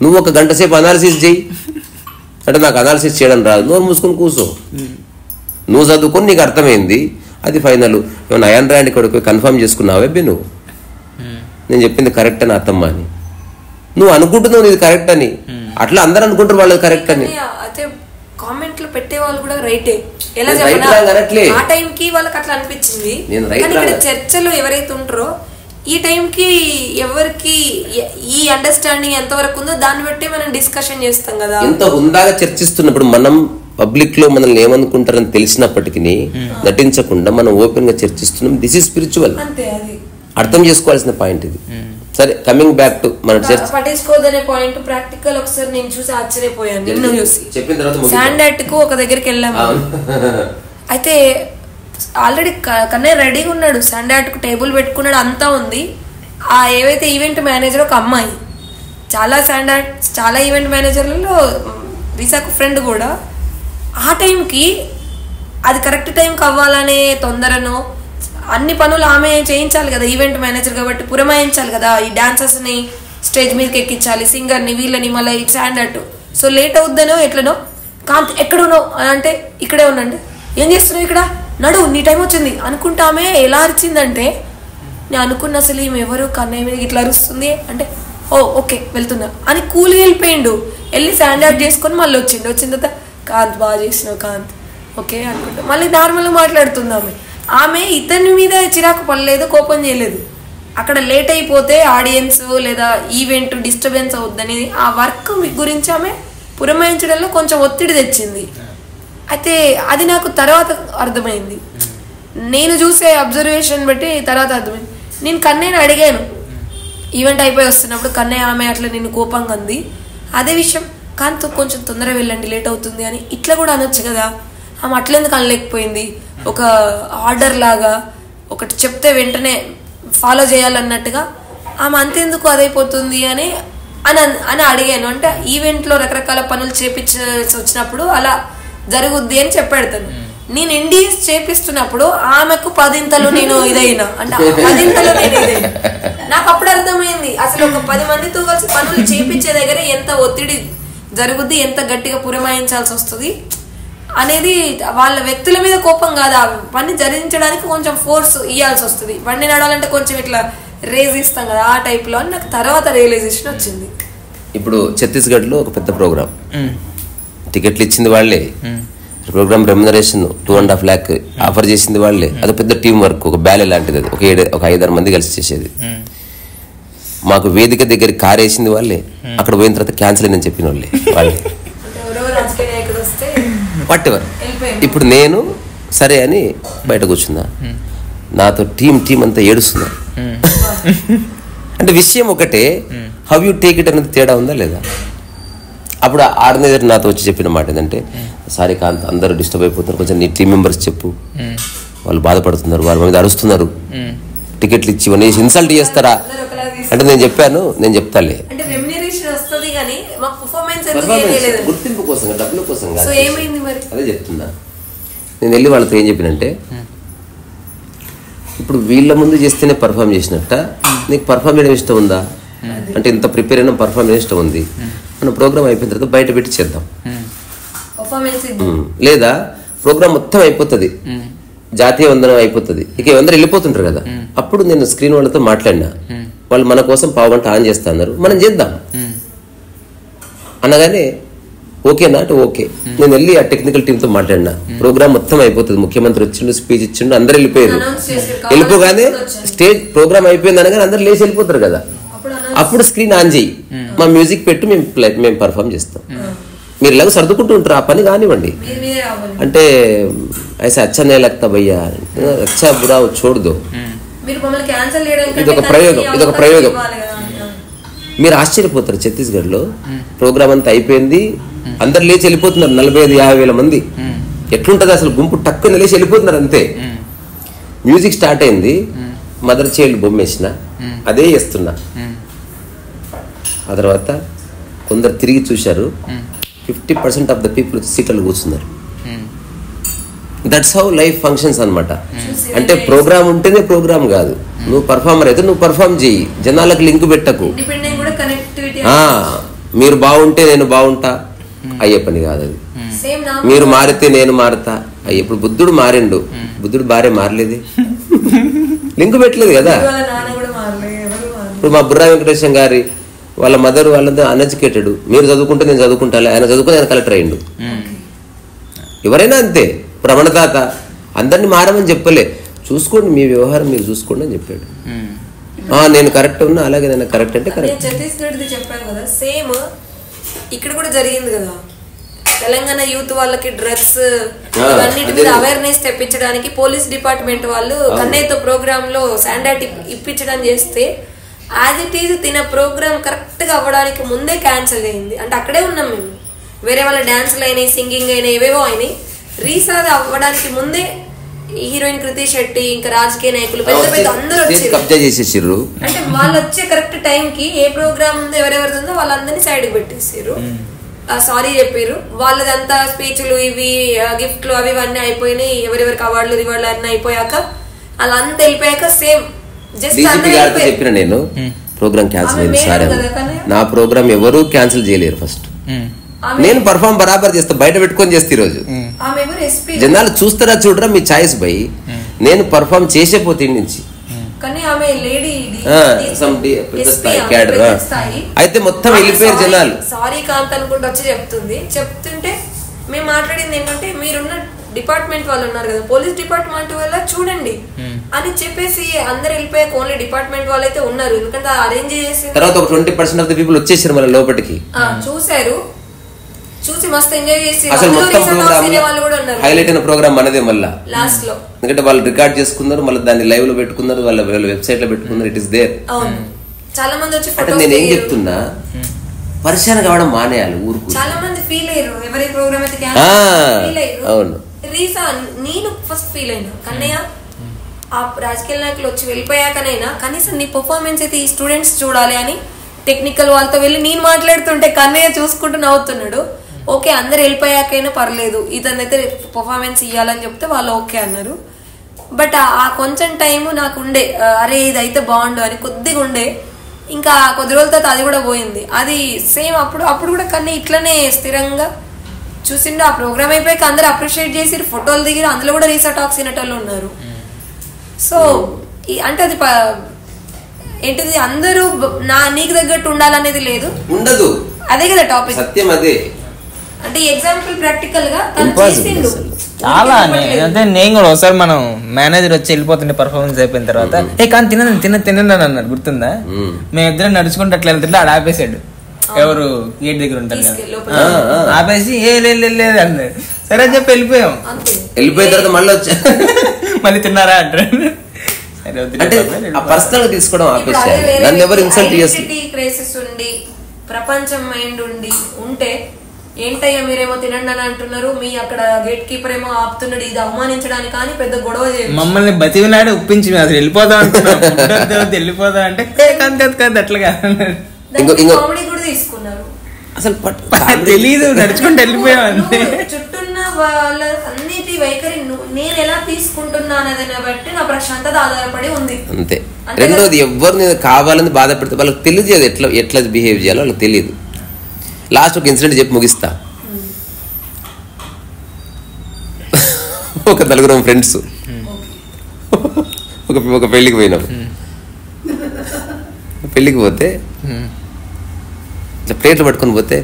నువ్వు 1 గంట సేపు అనాలిసిస్ చేయి అంటే, నాకు అనాలిసిస్ చేయడం రాదు, నువ్వు మూసుకొని కూర్చో, నువ్వు చదువుకొని నీకు అర్థమైంది, అది ఫైనల్. ఏమన్నా అయాన్ రాండ్ ఇక్కడికి కన్ఫర్మ్ చేసుకున్నావే బి నువ్వు, నేను చెప్పింది కరెక్ట్ అని అర్థమ్మా అని నువ్వు అనుకుంటున్నావు, ఇది కరెక్ట్ అని, అట్లా అందరు అనుకుంటారు వాళ్ళది కరెక్ట్ అని. అయితే కామెంట్లు పెట్టే వాళ్ళు కూడా రైటే, ఎలా ఆ టైంకి వాళ్ళకి అట్లా అనిపించింది. చర్చలు ఎవరైతే ఉంటారో ఈ టైంకి ఎవరికి ఈ అండర్స్టాండింగ్ ఎంత వరకు ఉందో దాన్ని బట్టి మనం డిస్కషన్ చేస్తాం కదా. ఎంత హుందాగా చర్చిస్తున్నప్పుడు మనం పబ్లిక్ లో మనల్ని ఏమనుకుంటారని తెలిసినప్పటికీ నటించకుండా మనం ఓపెన్ గా చర్చిస్తున్నాం. దిస్ ఈజ్ స్పిరిచువల్, అర్థం చేసుకోవాల్సిన పాయింట్ ఇది. సరే, కమింగ్ బ్యాక్ టు మన చర్చ, పట్టించుకోదనే పాయింట్ ప్రాక్టికల్. ఒకసారి నేను చూసి ఆశ్చర్యపోయాను, నిన్ను చూసి. చెప్పిన తర్వాత శాండాట్ కు ఒక దగ్గరికి వెళ్ళాము, అయితే ఆల్రెడీ కన్నయ్య రెడీగా ఉన్నాడు, శాండాట్ కు టేబుల్ పెట్టుకున్నాడు, అంతా ఉంది. ఆ ఏవైతే ఈవెంట్ మేనేజర్ ఒక అమ్మాయి, చాలా ఈవెంట్ మేనేజర్లలో రీసాకు ఫ్రెండ్ కూడా, ఆ టైంకి అది కరెక్ట్ టైంకి అవ్వాలనే తొందరనో అన్ని పనులు ఆమె చేయించాలి కదా, ఈవెంట్ మేనేజర్ కాబట్టి పురమాయించాలి కదా, ఈ డాన్సర్స్ ని స్టేజ్ మీదకి ఎక్కించాలి, సింగర్ ని వీళ్ళని, మళ్ళీ స్టాండ్ అట్టు. సో లేట్ అవుద్దనో ఎట్లనో, కాంత్ ఎక్కడున్నావు అంటే ఇక్కడే ఉండండి, ఏం చేస్తున్నావు ఇక్కడ, నడు నీ టైం వచ్చింది అనుకుంటా. ఆమె ఎలా అరిచిందంటే నేను అనుకున్న అసలు ఈమె ఎవరు కన్నయ్య మీద ఇట్లా అరుస్తుంది అంటే, ఓ ఓకే వెళ్తున్నా అని కూలి వెళ్ళిపోయిండు. వెళ్ళి స్టాండర్డ్ చేసుకొని మళ్ళీ వచ్చిండు. వచ్చిన తర్వాత కాంత్ బాగా చేసినావు కాంత్ ఓకే అనుకుంటా మళ్ళీ నార్మల్గా మాట్లాడుతుంది. ఆమె ఇతని మీద చిరాకు పడలేదు, కోపం చేయలేదు. అక్కడ లేట్ అయిపోతే ఆడియన్స్ లేదా ఈవెంట్ డిస్టర్బెన్స్ అవుద్దని ఆ వర్క్ గురించి ఆమె పురమాయించడంలో కొంచెం ఒత్తిడి తెచ్చింది. అయితే అది నాకు తర్వాత అర్థమైంది, నేను చూసే అబ్జర్వేషన్ బట్టి తర్వాత అర్థమైంది. నేను కన్నయ్యని అడిగాను ఈవెంట్ అయిపోయి వస్తున్నప్పుడు, కన్నయ్య ఆమె అట్లా నేను కోపంగా అంది, అదే విషయం కాంత్ కొంచెం తొందరగా వెళ్ళండి లేట్ అవుతుంది అని ఇట్లా కూడా అనొచ్చు కదా. ఆమె అట్లెందుకు అనలేకపోయింది? ఒక ఆర్డర్ లాగా ఒకటి చెప్తే వెంటనే ఫాలో చేయాలన్నట్టుగా ఆమె అంతెందుకు అదైపోతుంది అని అని అడిగాను. అంటే ఈవెంట్లో రకరకాల పనులు చేపించాల్సి వచ్చినప్పుడు అలా జరుగుద్ది అని చెప్పాడు తను. నేను ఎన్డీఎస్ చేపిస్తున్నప్పుడు ఆమెకు 10 నేను ఇదైనా అంటే 10 నేను ఇదైనా. నాకు అప్పుడు అర్థమైంది అసలు ఒక 10 మందితో కలిసి పనులు చేపించే దగ్గర ఎంత ఒత్తిడి జరుగుద్ది, ఎంత గట్టిగా పురమాయించాల్సి వస్తుంది అనేది. వాళ్ళ వ్యక్తుల మీద కోపం కాదు, ఆ పని జరిగించడానికి కొంచెం ఫోర్స్ ఇవ్వాల్సి వస్తుంది. బండి నడాలంటే కొంచెం ఇట్లా రేజ్ ఇస్తాం కదా, ఆ టైప్ లో అని నాకు తర్వాత రియలైజేషన్ వచ్చింది. ఇప్పుడు ఛత్తీస్గఢ్ లో ఒక పెద్ద ప్రోగ్రామ్, టికెట్లు ఇచ్చింది వాళ్ళే, ప్రోగ్రామ్ రెమ్యునరేషన్ 2.5 lakh ఆఫర్ చేసింది వాళ్ళే. అది పెద్ద టీం వర్క్, ఒక బ్యాలె లాంటిది. అది ఒక 5-6 మంది కలిసి చేసేది. మాకు వేదిక దగ్గర కార్ వేసింది వాళ్ళే, అక్కడ పోయిన తర్వాత క్యాన్సిల్ అయిందని చెప్పిన వాళ్ళే. What ever. ఇప్పుడు నేను సరే అని బయట కూర్చున్నా, నాతో టీం అంతా ఏడుస్తున్నా. అంటే విషయం ఒకటే, హౌ యూ టేక్ ఇట్ అనేది తేడా ఉందా లేదా. అప్పుడు ఆర్గనైజర్ నాతో వచ్చి చెప్పిన మాట ఏంటంటే, సారీ కాంత్ అందరూ డిస్టర్బ్ అయిపోతున్నారు, కొంచెం నీ టీం మెంబర్స్ చెప్పు, వాళ్ళు బాధపడుతున్నారు, వాళ్ళ మీద అరుస్తున్నారు, టికెట్లు ఇచ్చి ఇవన్నీ ఇన్సల్ట్ చేస్తారా అంటే నేను చెప్పాను, నేను చెప్తాలే గుర్తింపు కోసం డబ్బుల కోసం కాదు. అదే చెప్తున్నా. నేను వెళ్ళి వాళ్ళతో ఏం చెప్పినంటే, ఇప్పుడు వీళ్ళ ముందు చేస్తేనే పర్ఫామ్ చేసినట్ట, నీకు పర్ఫామ్ చేయడం ఇష్టం ఉందా అంటే, ఇంత ప్రిపేర్ అయినా పర్ఫామ్ చేయడం ఇష్టం ఉంది, మన ప్రోగ్రామ్ అయిపోయిన తర్వాత బయట పెట్టి చేద్దాం. లేదా ప్రోగ్రామ్ మొత్తం అయిపోతుంది, జాతీయ వందనం అయిపోతుంది, ఇక అందరూ వెళ్ళిపోతుంటారు కదా, అప్పుడు నేను స్క్రీన్ వాళ్ళతో మాట్లాడినా, వాళ్ళు మన కోసం 1/2 గంట ఆన్ చేస్తా అన్నారు, మనం చేద్దాం అనగానే ఓకేనా అంటే ఓకే. నేను వెళ్ళి ఆ టెక్నికల్ టీమ్ తో మాట్లాడినా, ప్రోగ్రామ్ మొత్తం అయిపోతుంది, ముఖ్యమంత్రి వచ్చిండు, స్పీచ్ ఇచ్చిండు, అందరు వెళ్ళిపోయారు. వెళ్ళిపోగానే స్టేజ్ ప్రోగ్రామ్ అయిపోయింది అనగానే అందరు లేచి వెళ్ళిపోతారు కదా, అప్పుడు స్క్రీన్ ఆన్ చేయి, మా మ్యూజిక్ పెట్టి మేము పర్ఫామ్ చేస్తాం, మీరు ఇలాగ సర్దుకుంటూ ఉంటారు, ఆ పని కానివ్వండి అంటే. ఐసా అచ్చా నే లగ్తా భయ్యా, అచ్చా బురా చోడ్ దో. ఇదొక ప్రయోగం. మీరు ఆశ్చర్యపోతారు, ఛత్తీస్గఢ్ లో ప్రోగ్రామ్ అంతా అయిపోయింది, అందరు లేచి వెళ్ళిపోతున్నారు, 45,000-50,000 మంది. ఎట్లుంటది అసలు, గుంపు టక్కున లేచి వెళ్ళిపోతున్నారు అంతే. మ్యూజిక్ స్టార్ట్ అయింది, మదర్ చైల్డ్ బొమ్మేసిన అదే చేస్తున్నా. ఆ తర్వాత కొందరు తిరిగి చూశారు, 50% ఆఫ్ ద పీపుల్ సీట్లలో కూర్చున్నారు. దట్స్ హౌ లైఫ్ ఫంక్షన్స్ అనమాట. అంటే ప్రోగ్రామ్ ఉంటేనే ప్రోగ్రామ్ కాదు, నువ్వు పర్ఫార్మర్ అయితే నువ్వు పర్ఫార్మ్ చేయి, జనాలకు లింక్ పెట్టకు. మీరు బాగుంటే నేను బాగుంటా అయ్యే పని కాదు అది. మీరు మారితే నేను మారుతా అయ్యి. ఇప్పుడు బుద్ధుడు మారిండు, బుద్ధుడు భార్య మారలేదు, లింక్ పెట్టలేదు కదా. ఇప్పుడు మా బుర్రా వెంకటేశం గారి వాళ్ళ మదర్ వాళ్ళంతా అన్ఎడ్యుకేటెడ్, మీరు చదువుకుంటే నేను చదువుకుంటా, ఆయన చదువుకుని ఆయన కలెక్టర్ అయ్యిండు. ఎవరైనా అంతే. రమణ తాత అందరినీ మారమని చెప్పలే, చూసుకోండి మీ వ్యవహారం మీరు చూసుకోండి అని చెప్పాడు. నేను కరెక్ట్ ఉన్నా, అలాగే నేను కరెక్ట్ అంటే కరెక్ట్. ఛత్తీస్గఢ్ చెప్పాను కదా, సేమ్ ఇక్కడ కూడా జరిగింది కదా. తెలంగాణ యూత్ వాళ్ళకి డ్రగ్స్ అన్నిటి మీద అవేర్నెస్ తెప్పించడానికి పోలీస్ డిపార్ట్మెంట్ వాళ్ళు కన్నయ్యతో ప్రోగ్రామ్ లో శాండాట్ ఇప్పించడం చేస్తే, యాజ్ ఇట్ ఈజ్ తిన ప్రోగ్రామ్ కరెక్ట్ గా అవ్వడానికి ముందే క్యాన్సిల్ అయింది. అంటే అక్కడే ఉన్నాం మేము, వేరే వాళ్ళ డాన్సులు అయినాయి, సింగింగ్ అయినాయి, ఏవేవో అయినాయి. రీసార్ అవ్వడానికి ముందే హీరోయిన్ కృతి శెట్టి, ఇంకా రాజకీయ నాయకులు పెద్ద పెద్ద అందరూ వచ్చారు. అంటే వాళ్ళు వచ్చే కరెక్ట్ టైం కి ఏ ప్రోగ్రామ్ ఉందో ఎవరెవరిది ఉందో వాళ్ళందరినీ సైడ్ పెట్టేసారు, సారీ చెప్పారు. వాళ్ళదంతా స్పీచ్లు ఇవి గిఫ్ట్లు అవి అన్నీ అయిపోయినాయి, ఎవరెవరికి అవార్డులు రివార్డులు అన్నీ అయిపోయాక అలా అంతా వెళ్ళిపోయాక సేమ్ జస్ట్ డీజీపీ గారితో చెప్పిన నేను ప్రోగ్రామ్ క్యాన్సిల్ అయింది సార్ నా ప్రోగ్రామ్ ఎవరు క్యాన్సిల్ చేయలేరు ఫస్ట్ నేను పర్ఫామ్ బరాబర్ చేస్తా బయట పెట్టుకొని చేస్తే ఈ రోజు జనాలు చూస్తారా చూడరా మీ చాయిస్ బై నేను పర్ఫామ్ చేసేపోతే ఇంటి నుంచి కానీ ఆమె లేడీ అయితే మొత్తం వెళ్ళిపోయారు జనాలు సారీ కాంత్ అనుకుంటూ వచ్చి చెప్తుంటే మేము మాట్లాడింది ఏంటంటే మీరున్న డిపార్ట్మెంట్ వాళ్ళు ఉన్నారు కదా పోలీస్ డిపార్ట్మెంట్ వల్ల చూడండి అని చెప్పేసి అందరు వెళ్ళిపోయాక ఓన్లీ డిపార్ట్మెంట్ వాళ్ళు అయితే ఉన్నారు ఎందుకంటే అరేంజ్ చేసి తర్వాత ఒక 20% ఆఫ్ ది పీపుల్ వచ్చేసారు మళ్ళీ లోపలికి చూసారు చూసి మస్తు ఎంజాయ్ చేసి అసలు మొత్తం ప్రోగ్రామ్ హైలైట్ అయిన ప్రోగ్రామ్ మనదే మళ్ళా లాస్ట్ లో ఎందుకంటే వాళ్ళు రికార్డ్ చేసుకున్నారు మళ్ళీ దాన్ని లైవ్ లో పెట్టుకున్నారు వాళ్ళ వెబ్సైట్ లో పెట్టుకున్నారు ఇట్ ఇస్ దేర్ చాలా మంది వచ్చి అంటే నేను ఏం చెప్తున్నా పరిచయం కావడం మానేయాలి ఊరుకు చాలా మంది ఫీల్ అయ్యారు ఎవరి ప్రోగ్రామ్ అయితే ఫీల్ అయ్యారు అవును రీసా నేను ఫస్ట్ ఫీల్ అయినా కన్నయ్య ఆ రాజకీయ నాయకులు వచ్చి వెళ్ళిపోయాకనైనా కనీసం నీ పర్ఫార్మెన్స్ అయితే ఈ స్టూడెంట్స్ చూడాలి అని టెక్నికల్ వాళ్ళతో వెళ్ళి నేను మాట్లాడుతుంటే కన్నయ్య చూసుకుంటూ నవ్వుతున్నాడు ఓకే అందరు వెళ్ళిపోయాకైనా పర్లేదు ఇతనైతే పర్ఫార్మెన్స్ ఇవ్వాలని చెప్తే వాళ్ళు ఓకే అన్నారు బట్ ఆ కొంచెం టైం నాకు ఉండే అరే ఇది అయితే బాగుండు అని కొద్దిగా ఉండే ఇంకా కొద్ది రోజుల తర్వాత అది కూడా పోయింది అది సేమ్ అప్పుడు కూడా కన్నయ్య ఇట్లనే స్థిరంగా చూసిండు ఆ ప్రోగ్రామ్ అయిపోయాక అందరు అప్రిషియేట్ చేసి ఫోటోలు దిగిరు అందులో కూడా రీసా టాక్స్ వినేటోళ్ళు ఉన్నారు సో అంటే అది ఏంటిది అందరూ నీకు తగ్గట్టు ఉండాలనేది లేదు ఉండదు అదే కదా టాపిక్ సత్యం అదే అంటే ఎగ్జాంపుల్ ప్రాక్టికల్ గా తను చేసిండు చాలా అంటే నేను కూడా ఒకసారి మనం మేనేజర్ వచ్చి వెళ్ళిపోతుండే పర్ఫార్మెన్స్ అయిపోయిన తర్వాత కానీ తినని అన్నాడు గుర్తుందా మేమిద్దరం నడుచుకుంటే అట్లా వెళ్తుంటే ఆడ ఆపేసాడు ఎవరు గేట్ దగ్గర ఉంటారు కదా ఆపేసి లేదు అన్నాడు సరే అని చెప్పి వెళ్ళిపోయాం వెళ్ళిపోయిన తర్వాత మళ్ళీ వచ్చా మళ్ళీ తిన్నారా అంటారు అంటే పర్సనల్ గా తీసుకోవడం ఆపేసారు నన్ను ఎవరు ఇన్సల్ట్ ఉండి ప్రపంచం మైండ్ ఉంటే ఏంటయ్యా మీరేమో తినండి అని అంటున్నారు మీ అక్కడ గేట్ కీపర్ ఏమో ఆపుతున్నాడు ఇది అవమానించడానికి కానీ పెద్ద గొడవ మమ్మల్ని బతికినాడు ఒప్పించి అసలు వెళ్ళిపోదాం అంటున్నాడు వెళ్ళిపోదాం అంటే కాదు అట్లాగా కామెడీ కూడా తీసుకున్నారు అసలు తెలీదు నడుచుకుంటూ వెళ్ళిపోయాం అంతే చుట్టూన్న వాళ్ళ అన్నిటి వైఖరి నేను ఎలా తీసుకుంటున్నానదని బట్టి నా ప్రశాంతత ఆధారపడి ఉంది అంతే రెండోది ఎవరు నేను కావాలని బాధపడితే వాళ్ళకి తెలియదు ఎట్లా బిహేవ్ చేయాలో వాళ్ళకి తెలియదు లాస్ట్ ఒక ఇన్సిడెంట్ చెప్పి ముగిస్తా ఒక నలుగురు ఫ్రెండ్స్ ఒక పెళ్ళికి పోయినాం పెళ్ళికి పోతే ఇట్లా ప్లేట్లు పట్టుకొని పోతే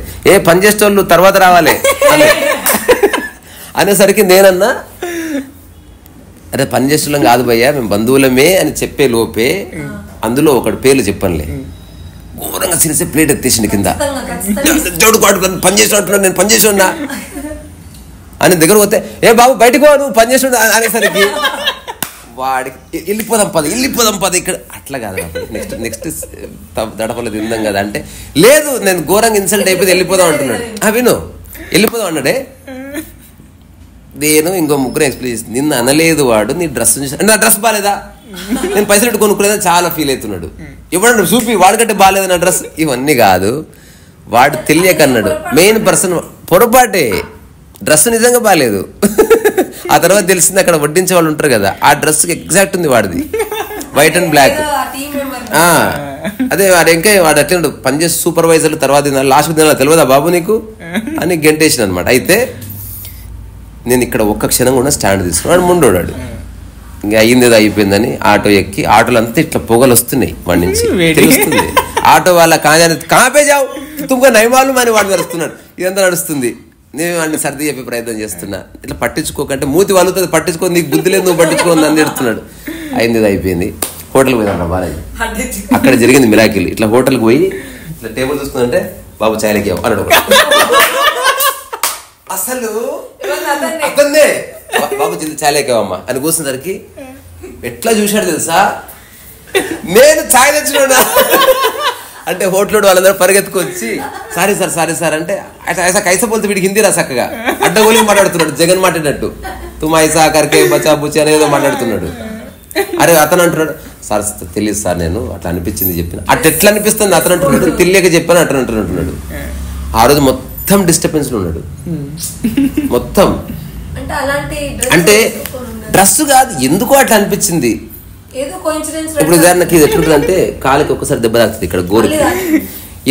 పని చేసేటోళ్ళు తర్వాత రావాలి అనేసరికి నేనన్నా అరే పని చేసేటోళ్ళం కాదు భయ్యా మేము బంధువులమే అని చెప్పే లోపే అందులో ఒకటి పేర్లు చెప్పనులే ఘోరంగా సిరిసే ప్లేట్ ఎత్తేసింది కింద జోడు పని చేసి అంటున్నాను నేను పని చేసి ఉన్నా అని దగ్గర పోతే బాబు బయటకు నువ్వు పని చేసి అనేసరికి వాడికి వెళ్ళిపోదాం పద ఇక్కడ అట్లా కాదు నెక్స్ట్ దడపలు తిందాం కదా అంటే లేదు నేను ఘోరంగా ఇన్సల్ట్ అయిపోతే వెళ్ళిపోదాం అంటున్నాడు విను వెళ్ళిపోదాం అన్నాడే నేను ఇంకో ముగ్గురు ఎక్స్ప్లెయిన్ చేసి నిన్ను అనలేదు వాడు నీ డ్రెస్ చూసి నా డ్రెస్ బాగాలేదా నేను పైసలు పెట్టి కొనుక్కునేదా చాలా ఫీల్ అవుతున్నాడు ఎవడన్నా చూపి వాడికంటే బాగాలేదు నా డ్రెస్ ఇవన్నీ కాదు వాడు తెలియకన్నాడు మెయిన్ పర్సన్ పొరపాటే డ్రెస్ నిజంగా బాగాలేదు ఆ తర్వాత తెలిసింది అక్కడ వడ్డించే వాళ్ళు ఉంటారు కదా ఆ డ్రెస్ ఎగ్జాక్ట్ ఉంది వాడిది వైట్ అండ్ బ్లాక్ అదే వాడు ఇంకా వాడు అట్లా పనిచేసి సూపర్వైజర్లు తర్వాత లాస్ట్ దినాలు తెలియదా బాబు నీకు అని గెంటేసిన అనమాట అయితే నేను ఇక్కడ ఒక్క క్షణం కూడా స్టాండ్ తీసుకున్నాడు ముండోడాడు ఇంకా అయ్యిందేదో అయిపోయిందని ఆటో ఎక్కి ఆటోలు అంతా ఇట్లా పొగలు వస్తున్నాయి వాడి నుంచి తెలుస్తుంది ఆటో వాళ్ళ కాపే జావు తుమ్గా నయమాలు అని వాడు నడుస్తున్నాడు ఇదంతా నడుస్తుంది నేను వాడిని సర్ది చెప్పే ప్రయత్నం చేస్తున్నా ఇట్లా పట్టించుకోకంటే మూతి వాళ్ళతో పట్టించుకో నీకు బుద్ధి లేదు నువ్వు పట్టించుకోని అని చెప్తున్నాడు అయింది అయిపోయింది హోటల్కి పోయినా బాలాజీ అక్కడ జరిగింది మిరాకిల్ ఇట్లా హోటల్కి పోయి ఇట్లా టేబుల్ చూసుకుందంటే బాబు చాయలకి అన్నాడు అసలు అతన్నే బాబు జిల్లు చాలేకేవమ్మా అని కూర్చునేసరికి ఎట్లా చూశాడు తెలుసా నేను ఛాయ్ తెచ్చుకున్నా అంటే హోటల్ వాళ్ళందరూ పరిగెత్తుకొచ్చి సారీ సార్ అంటే ఐసా కైసా పోతే వీడికి హిందీ రా చక్కగా అడ్డగోలికి మాట్లాడుతున్నాడు జగన్ మాట్లాడినట్టు తుమ్ ఐసా కరికే బచా బుచ్చి అనేదో మాట్లాడుతున్నాడు అరే అతను అంటున్నాడు సార్ తెలియదు సార్ నేను అట్లా అనిపించింది చెప్పిన అట్లా ఎట్లా అనిపిస్తుంది అతను అంటున్నాడు తెలియక చెప్పాను అతను అంటున్నాడు ఆ రోజు మొత్తం డిస్టర్బెన్స్ లో ఉన్నాడు మొత్తం అంటే డ్రెస్ కాదు, ఎందుకో అట్లా అనిపించింది. ఏదో కోఇన్సిడెన్స్. ఇప్పుడు ఉదాహరణకి ఇది ఎట్లుంటుంది అంటే కాలుకి ఒక్కసారి దెబ్బ తాకుతుంది ఇక్కడ గోరికి,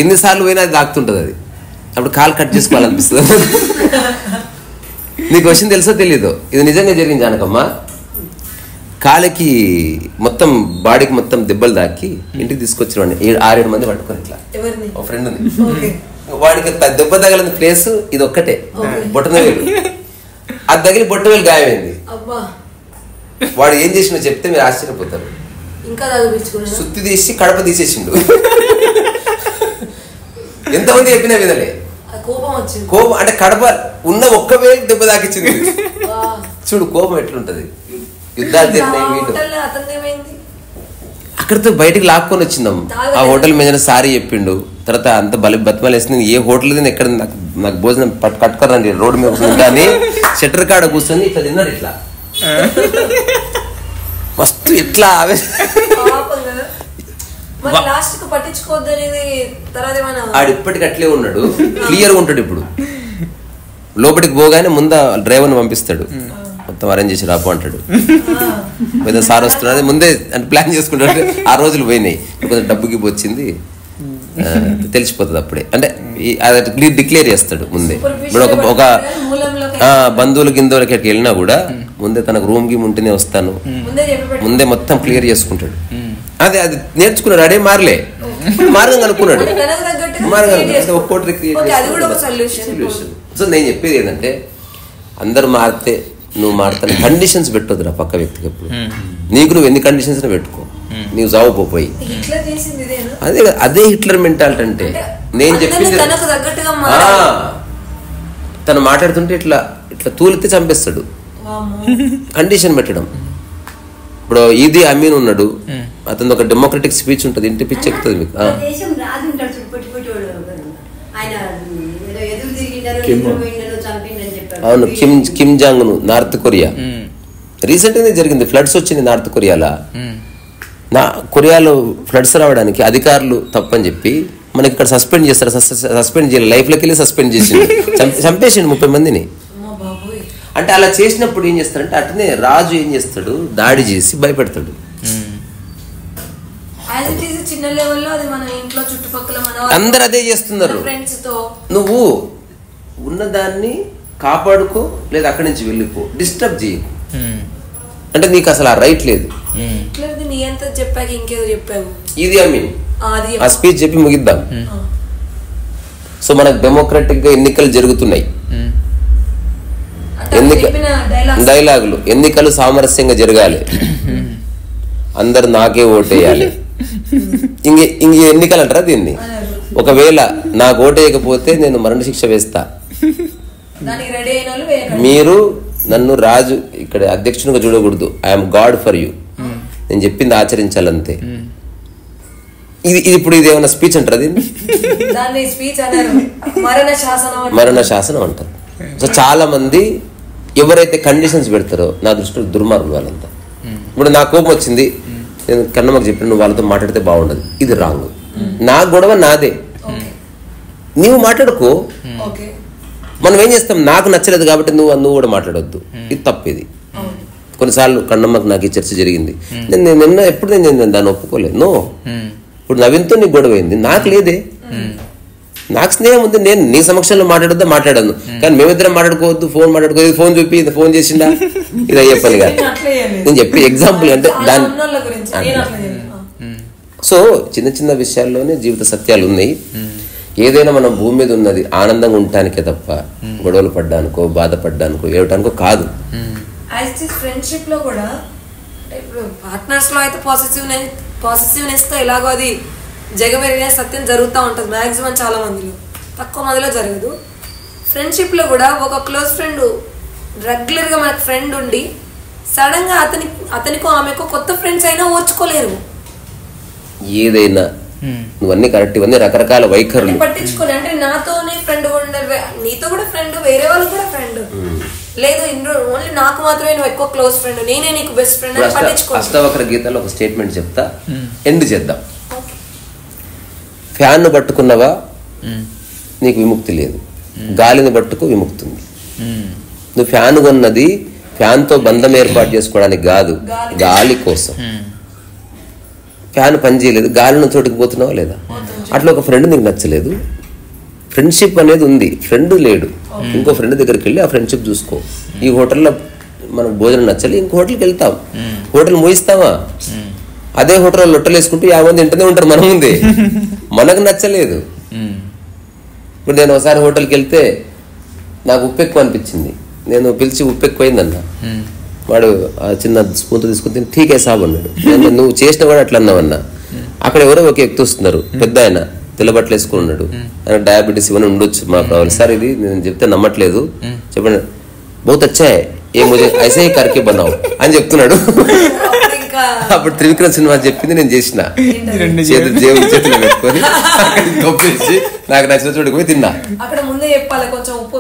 ఎన్నిసార్లు పోయినా అది తాకుతుంటది. అది అప్పుడు కాలు కట్ చేసుకోవాలనిపిస్తుంది. నీకు విషయం తెలుసో తెలీదు, ఇది నిజంగా జరిగింది జానకమ్మ. కాలికి మొత్తం బాడీకి మొత్తం దెబ్బలు దాకి ఇంటికి తీసుకొచ్చిన వాడిని 6-7 మంది పట్టుకొని ఇట్లా. ఒక ఫ్రెండ్ ఉంది, వాడికి దెబ్బ తగలని ప్లేస్ ఇది ఒక్కటే, బొట్టనవేలు. అది తగిలి బొట్టనవేలు గాయమైంది. వాడు ఏం చేసినా చెప్తే మీరు ఆశ్చర్యపోతారు. సుత్తి తీసి కడప తీసేసిండు. ఎంతమంది చెప్పినా వినలే. కోపం అంటే కడప ఉన్న ఒక్క వేలు దెబ్బ తాకిచ్చింది. చూడు కోపం ఎట్లుంటది. యుద్ధాలు జరిగినాయి వీళ్ళు. అక్కడితో బయటికి లాక్కొని వచ్చిందాం. ఆ హోటల్ మీద సారీ చెప్పిండు. తర్వాత అంత బతిమలేసింది. ఏ హోటల్ తిని ఎక్కడ నాకు భోజనం కట్టుకోరండి రోడ్డు మీద కూర్చొని, కానీ షట్టర్ కాడ కూర్చొని ఇట్లా తిన్నాడు. ఇట్లా మస్తు ఇట్లా ఆడు ఇప్పటికి అట్లే ఉన్నాడు, క్లియర్గా ఉంటాడు. ఇప్పుడు లోపలికి పోగానే ముందు డ్రైవర్ని పంపిస్తాడు, మొత్తం అరేంజ్ చేసి రాపో అంటాడు. ఏదో సార్ వస్తున్నాడు ముందే అంటే ప్లాన్ చేసుకుంటాడు. ఆ రోజులు పోయినాయి, కొంచెం డబ్బుకి వచ్చింది తెలిసిపోతుంది అప్పుడే. అంటే అది డిక్లేర్ చేస్తాడు ముందే. ఇప్పుడు ఒక బంధువుల గిందువులకి ఎక్కడికి వెళ్ళినా కూడా ముందే తనకు రూమ్ కి ఉంటేనే వస్తాను ముందే మొత్తం క్లియర్ చేసుకుంటాడు. అది నేర్చుకున్నాడు, అడే మారలే మార్గం కనుక్కున్నాడు. సో నేను చెప్పేది ఏంటంటే అందరు మారితే నువ్వు మారుతాను, కండిషన్స్ పెట్టొద్దురా పక్క వ్యక్తికి. ఎప్పుడు నీకు నువ్వు ఎన్ని కండిషన్స్ పెట్టుకో, నీవు జావుపోయి. అదే హిట్లర్ మెంటాలిటీ అంటే. నేను చెప్పింది తను మాట్లాడుతుంటే ఇట్లా ఇట్లా తూలితే చంపేస్తాడు. కండిషన్ పెట్టడం. ఇప్పుడు ఇది అమీన్ ఉన్నాడు, అతను ఒక డెమోక్రటిక్ స్పీచ్ ఉంటుంది, ఇంటి పిచ్చి ఎక్కుతుంది మీకు. అవును, కిమ్ జాంగ్ ను, నార్త్ కొరియా. రీసెంట్ గా జరిగింది, ఫ్లడ్స్ వచ్చింది నార్త్ కొరియాలో. కొరియాలో ఫ్లడ్స్ రావడానికి అధికారులు తప్పని చెప్పి మనకి ఇక్కడ సస్పెండ్ చేస్తారు. సస్పెండ్ చేయాలి, లైఫ్ లోకి వెళ్ళి సస్పెండ్ చేసి చంపేసిండు 30 మందిని. అంటే అలా చేసినప్పుడు ఏం చేస్తారంటే అట్నే రాజు ఏం చేస్తాడు, దాడి చేసి భయపెడతాడు. అందరు అదే చేస్తున్నారు. నువ్వు ఉన్నదాన్ని కాపాడుకో, లేదా అక్కడి నుంచి వెళ్ళిపో, డిస్టర్బ్ చేయకు. అంటే నీకు అసలు ఆ రైట్ లేదు. ఇది ఐ మీన్ ఆ స్పీచ్ చెప్పి ముగిద్దాం. సో మనకు డెమోక్రటిక్ గా ఎన్నికలు జరుగుతున్నాయి. డైలాగులు, ఎన్నికలు సామరస్యంగా జరగాలి, అందరు నాకే ఓటేయాలి. ఇంక ఎన్నికలు అంటారా దీన్ని? ఒకవేళ నాకు ఓటేయకపోతే నేను మరణశిక్ష వేస్తా. మీరు నన్ను రాజు ఇక్కడ అధ్యక్షునిగా చూడకూడదు. I'm God for you. నేను చెప్పింది ఆచరించాలంతే. ఇది ఇప్పుడు ఇది ఏమైనా స్పీచ్ అంటారా దీన్ని? మరణ శాసనం అంటారు. సో చాలా మంది ఎవరైతే కండిషన్స్ పెడతారో నా దృష్టిలో దుర్మార్గులు వాళ్ళంతా. ఇప్పుడు నా కోపం వచ్చింది, నేను కన్నమ్మకి చెప్పిన నువ్వు వాళ్ళతో మాట్లాడితే బాగుండదు, ఇది రాంగ్. నా గొడవ నాదే, నీవు మాట్లాడుకో. మనం ఏం చేస్తాం, నాకు నచ్చలేదు కాబట్టి నువ్వు కూడా మాట్లాడొద్దు, ఇది తప్పేది. కొన్నిసార్లు కన్నమ్మకి నాకు ఈ చర్చ జరిగింది, నిన్న ఎప్పుడు నేను దాన్ని ఒప్పుకోలేదు. నో, ఇప్పుడు నవీన్తో నీకు గొడవ అయింది, నాకు లేదే. నాకు స్నేహం ఉంది, నేను నీ సమక్షంలో మాట్లాడను. కానీ మేమిద్దరం మాట్లాడుకోవద్దు, ఫోన్ మాట్లాడుకోవద్దు. ఫోన్ చూపి ఫోన్ చేసిందా, ఇది అయ్యే పని కాదు. నేను చెప్పి ఎగ్జాంపుల్ అంటే దాని. సో చిన్న చిన్న విషయాల్లోనే జీవిత సత్యాలు ఉన్నాయి. ఏదైనా మనం భూమి మీద ఉన్నది ఆనందంగా ఉండటానికే తప్ప గొడవలు పడ్డానికో, బాధపడ్డానికో, ఏడటానికో కాదు. ఫ్రెండ్షిప్ లో కూడా ఇప్పుడు పార్ట్నర్స్ లో అయితే పాజిటివ్నెస్ తో ఎలాగో అది జగమెరిగిన సత్యం జరుగుతూ ఉంటుంది మాక్సిమం. చాలా మందిలో, తక్కువ మందిలో జరగదు. ఫ్రెండ్షిప్ లో కూడా ఒక క్లోజ్ ఫ్రెండ్ రెగ్యులర్ గా మనకు ఫ్రెండ్ ఉండి సడన్ గా అతనికో ఆమెకో కొత్త ఫ్రెండ్స్ అయినా ఓర్చుకోలేరు. ఏదైనా నువ్వన్నీ కరెక్ట్, ఇవన్నీ రకరకాల వైఖరులు పట్టించుకోలే. అంటే నాతోనే ఫ్రెండ్ ఉండరు, నీతో కూడా ఫ్రెండ్, వేరే వాళ్ళు కూడా ఫ్రెండ్ లేదు, ఓన్లీ నాకు మాత్రమే నువ్వు ఎక్కువ క్లోజ్ ఫ్రెండ్, నేనే నీకు బెస్ట్ ఫ్రెండ్ అని పట్టించుకో. అష్టావక్ర గీతలో ఒక స్టేట్మెంట్ చెప్తా, ఎండ్ చేద్దాం. ఫ్యాన్ పట్టుకున్నవా నీకు విముక్తి లేదు, గాలిని పట్టుకు విముక్తి ఉంది. నువ్వు ఫ్యాన్ కొన్నది ఫ్యాన్తో బంధం ఏర్పాటు చేసుకోవడానికి కాదు, గాలి కోసం. ఫ్యాన్ పని చేయలేదు, గాలిలో చోటుకు పోతున్నావా లేదా? అట్లా ఒక ఫ్రెండ్ నీకు నచ్చలేదు, ఫ్రెండ్షిప్ అనేది ఉంది, ఫ్రెండ్ లేడు, ఇంకో ఫ్రెండ్ దగ్గరికి వెళ్ళి ఆ ఫ్రెండ్షిప్ చూసుకో. ఈ హోటల్లో మనకు భోజనం నచ్చలేదు, ఇంకో హోటల్కి వెళ్తాం, హోటల్ మూయిస్తామా? అదే హోటల్లో లొట్టలు వేసుకుంటూ 50 మంది ఇంటనే ఉంటారు మన ముందే. మనకు నచ్చలేదు. ఇప్పుడు నేను ఒకసారి హోటల్కి వెళ్తే నాకు ఉప్పు ఎక్కువ అనిపించింది, నేను పిలిచి ఉప్పు ఎక్కువైందన్న. వాడు ఆ చిన్న స్పూన్తో తీసుకుని ఠీకే సాబ్ అన్నాడు. నువ్వు చేసిన కూడా అట్లా అన్నావన్నా. అక్కడ ఎవరో ఒక వ్యక్తి వస్తున్నారు, పెద్ద ఆయన, తెల్లబట్టలు వేసుకుని ఉన్నాడు. ఆయన డయాబెటీస్ ఇవన్నీ ఉండొచ్చు, మా ప్రాబ్లం. సార్ ఇది నేను చెప్తే నమ్మట్లేదు, చెప్పండి. బహుత్ అచ్చా ఏ ముజే ఐసే హీ కర్కే బనావ్ అని చెప్తున్నాడు. అప్పుడు త్రివిక్రమ్ సినిమా చెప్పింది నేను చేసిన, చేతులు చేతిలో పెట్టుకొని కొప్పేసి నాకు నచ్చిన చోటుకు పోయి తిన్నా. అక్కడ ముందే చెప్పాలి కొంచెం ఉప్పు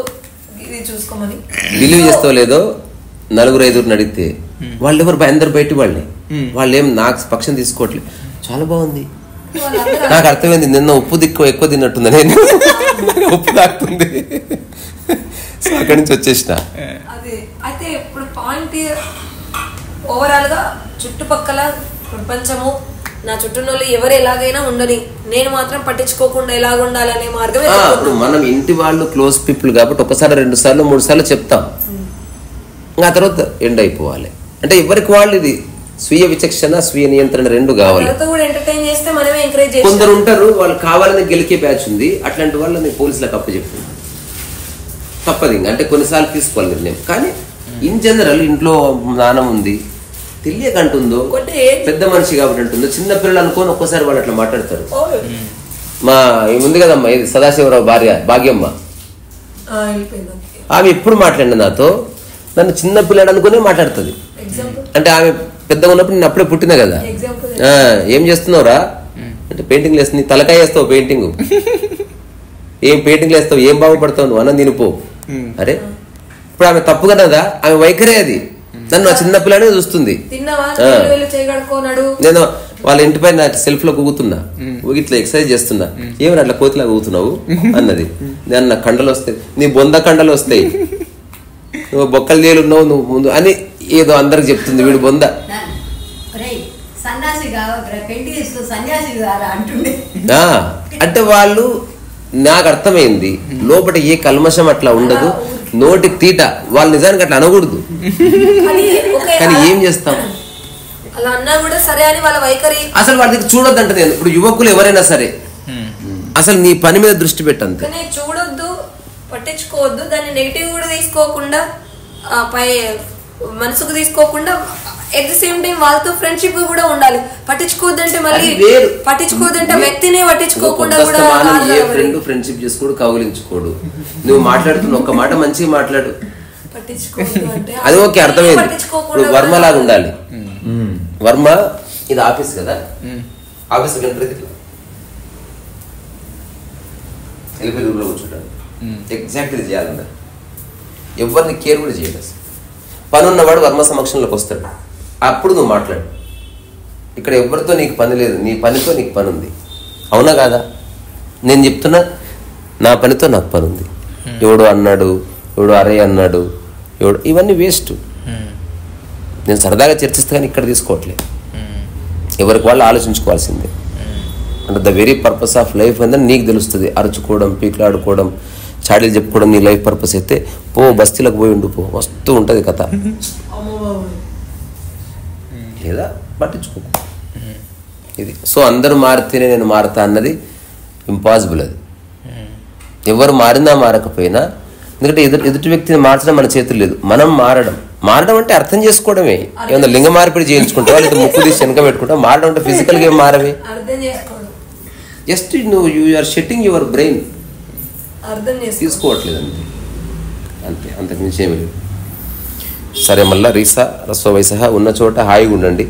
చూసుకోమని. బిలీవ్ చేస్తావు లేదో, 4-5 అడిగితే వాళ్ళు ఎవరు అందరు బయట వాళ్ళే, వాళ్ళు ఏం నాకు పక్షం తీసుకోవట్లేదు. చాలా బాగుంది, నాకు అర్థమైంది, నిన్న ఉప్పు ఎక్కువ తిన్నట్టుంది, నేను ఉప్పు తాకుతుంది. అక్కడి నుంచి వచ్చేసిన. అయితే ఇప్పుడు పాయింట్ ఓవరాల్ గా చుట్టుపక్కల ప్రపంచము, నా చుట్టూనోళ్ళు ఎవరు ఎలాగైనా ఉండని, నేను మాత్రం పట్టించుకోకుండా ఎలాగ ఉండాలనే మార్గమే. మనం ఇంటి వాళ్ళు క్లోజ్ పీపుల్ కాబట్టి 1-2 సార్లు 3 సార్లు చెప్తాం, ఆ తర్వాత ఎండ్ అయిపోవాలి. అంటే ఎవరికి వాళ్ళు ఇది స్వీయ విచక్షణ, స్వీయ నియంత్రణ 2 కావాలి. కొందరు ఉంటారు వాళ్ళు కావాలని గెలికే బ్యాచ్ ఉంది, అట్లాంటి వాళ్ళని పోలీసులకు అప్పచెప్పు తప్పదు. అంటే కొన్నిసార్లు తీసుకోవాలి నిర్ణయం. కానీ ఇన్ జనరల్ ఇంట్లో నానం ఉంది, తెలియకంటుందో, పెద్ద మనిషి కాబట్టి అంటుందో, చిన్న పిల్లలు అనుకోని ఒక్కసారి వాళ్ళు అట్లా మాట్లాడతారు. మా ఏముంది కదమ్మా, ఇది సదాశివరావు భార్య భాగ్యమ్మ, ఆమె ఎప్పుడు మాట్లాడిన నాతో నన్ను చిన్న పిల్లాడు అనుకునే మాట్లాడుతుంది. అంటే ఆమె పెద్దగా ఉన్నప్పుడు నేను అప్పుడే పుట్టినా కదా. ఏం చేస్తున్నావురా అంటే పెయింటింగ్ వేస్తుంది. తలకాయ వేస్తావు పెయింటింగ్, ఏం పెయింటింగ్ వేస్తావు, ఏం బాగుపడతావు నువ్వు, అన్నం తినిపో. అరే ఇప్పుడు ఆమె తప్పు కదా, ఆమె వైఖరే అది. నన్ను ఆ చిన్న పిల్లాడే చూస్తుంది. నేను వాళ్ళ ఇంటి పైన సెల్ఫ్ లో ఊగుతున్నా, ఊగిట్లా ఎక్సర్సైజ్ చేస్తున్నా, ఏమన్నా అట్లా కోతిలా ఊగుతున్నావు అన్నది. నేను నా కండలు వస్తాయి, నీ బొంద కండలు వస్తాయి, నువ్వు బొక్కలు తేలున్నావు నువ్వు ముందు అని ఏదో అందరికి చెప్తుంది. వీడు బొంద అంటే వాళ్ళు, నాకు అర్థమైంది లోపల ఏ కల్మషం అట్లా ఉండదు, నోటి తీట. వాళ్ళు నిజానికి అట్లా అనకూడదు, కానీ ఏం చేస్తాం, అసలు వాళ్ళ దగ్గర చూడొద్దు అంటే. నేను ఇప్పుడు యువకులు ఎవరైనా సరే అసలు నీ పని మీద దృష్టి పెట్టంతే, చూడొద్దు, పట్టించుకోవద్దు, దాన్ని నెగిటివ్ కూడా తీసుకోకుండా, పై మనసుకు తీసుకోకుండా, ఎట్ ది సేమ్ టైం వాళ్ళతో ఫ్రెండ్షిప్ కూడా ఉండాలి. పట్టించుకోవద్దంటే మళ్ళీ పట్టించుకోవద్దంటే వ్యక్తినే పట్టించుకోకుండా కూడా ఏ ఫ్రెండ్ ఫ్రెండ్షిప్ చేసుకోడు, కౌలించుకోడు. నువ్వు మాట్లాడుతున్న ఒక్క మాట మంచిగా మాట్లాడు, అది ఓకే, అర్థమైంది. ఇప్పుడు వర్మ లాగా ఉండాలి. వర్మ ఇది ఆఫీస్ కదా, ఆఫీస్ వెళ్ళిపోయి రూమ్లో కూర్చుంటాను. ఎగ్జాక్ట్ ఇది చేయాలన్నా, ఎవరిని కేర్ కూడా చేయడు. పని ఉన్నవాడు వర్మ సమక్షంలోకి వస్తాడు, అప్పుడు నువ్వు మాట్లాడు. ఇక్కడ ఎవరితో నీకు పని లేదు, నీ పనితో నీకు పని ఉంది, అవునా కాదా? నేను చెప్తున్నా, నా పనితో నాకు పని ఉంది. ఎవడు అన్నాడు, ఎవడు అరే అన్నాడు, ఎవడు, ఇవన్నీ వేస్ట్. నేను సరదాగా చర్చిస్తే కానీ ఇక్కడ తీసుకోవట్లేదు. ఎవరికి వాళ్ళు ఆలోచించుకోవాల్సిందే. అంటే the very purpose of life అనేది నీకు తెలుస్తుంది. అరుచుకోవడం, పీకులాడుకోవడం, చాడీలు చెప్పుకోవడం నీ లైఫ్ పర్పస్ అయితే పో, బస్తీలకు పోయి ఉండు, పో, వస్తూ ఉంటుంది కథ. లేదా పట్టించుకో ఇది. సో అందరూ మారితేనే నేను మారుతా అన్నది ఇంపాసిబుల్. అది ఎవరు మారినా మారకపోయినా, ఎందుకంటే ఎదుటి వ్యక్తిని మార్చడం మన చేతులు లేదు. మనం మారడం అంటే అర్థం చేసుకోవడమే. ఏమన్నా లింగ మార్పిడి చేయించుకుంటావా, లేదా ముక్కు తీసి వెనక పెట్టుకుంటావా? మారడం అంటే ఫిజికల్గా ఏం మారవే, జస్ట్ నువ్వు యూఆర్ షెట్టింగ్ యువర్ బ్రెయిన్, తీసుకోవట్లేదు అంతే, అంతే, అంతకు మించి ఏమి లేదు. సరే, మళ్ళా రీసా రస్వ వయసహ ఉన్న చోట హాయిగా ఉండండి.